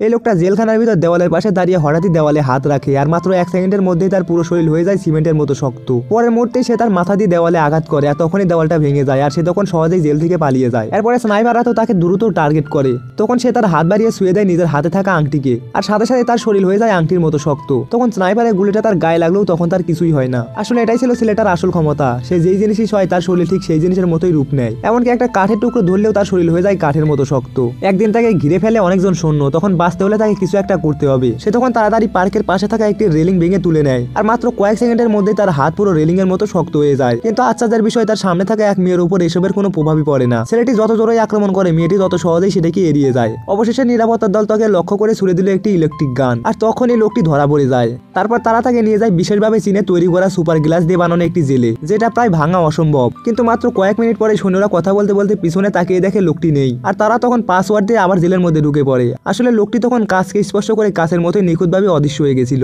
এই লোকটা জেলখানার ভিতর দেওয়ালের পাশে দাঁড়িয়ে হঠাৎই দেওয়ালে হাত রাখে আর মাত্র 1 সেকেন্ডের মধ্যেই তার পুরো শরীর হয়ে যায় সিমেন্টের মতো শক্ত। পরের মুহূর্তেই সে তার মাথা দিয়ে দেওয়ালে আঘাত করে আর তখনই দেওয়ালটা ভেঙে যায় আর সে তখন সহজেই জেল থেকে পালিয়ে যায়। এরপরে স্নাইপাররা তো তাকে দ্রুত টার্গেট করে, তখন সে তার হাত বাড়িয়ে ছুঁয়ে দেয় নিজের হাতে থাকা আংটিকে আর সাথে সাথে তার শরীর হয়ে যায় আংটির মতো শক্ত। তখন স্নাইপারের গুলিটা তার গায়ে লাগলেও তখন তার কিছুই হয় না। আসলে এটাই ছিল ছেলেটার আসল ক্ষমতা, সে যেই জিনিসই হয় তার শরীর ঠিক সেই জিনিসের মতোই রূপ নেয়। এমনকি একটা কাঠের টুকরো ধরলেও তার শরীর হয়ে যায় কাঠের মতো শক্ত। একদিন তাকে ঘিরে ফেলে অনেকজন সৈন্য, তখন বাঁচতে হলে তাকে কিছু একটা করতে হবে। সে তখন তাড়াতাড়ি পার্কের পাশে থাকা একটি রেলিং ভেঙে তুলে নেয় আর মাত্র কয়েক সেকেন্ডের মধ্যে তার হাত পুরো রেলিং এর মতো শক্ত হয়ে যায়। কিন্তু আশ্চর্যের বিষয়, তার সামনে থাকা এক মেয়ের উপর এসবের কোনো প্রভাবই পড়ে না। ছেলেটি যত জোরে আক্রমণ করে মেয়েটি তত সহজেই সেটাকে এড়িয়ে যায়। অবশেষে নিরাপত্তার দল তাকে লক্ষ্য করে ছুড়ে দিল একটি ইলেকট্রিক গান আর তখনই লোকটি ধরা পড়ে যায়। তারপর তারা তাকে নিয়ে যায় বিশেষভাবে চীনে তৈরি করা সুপার গ্লাস দিয়ে বানানো একটি জেলে, যেটা প্রায় ভাঙা অসম্ভব। কিন্তু মাত্র কয়েক মিনিট পরে সৈন্যরা কথা বলতে বলতে পিছনে তাকিয়ে দেখে লোকটি নেই আর তারা তখন পাসওয়ার্ড দিয়ে আবার জেলের মধ্যে ঢুকে পড়ে। আসলে লোকটি তখন কাঁচকে স্পর্শ করে কাঁচের মতোই নিখুঁতভাবে অদৃশ্য হয়ে গেছিল।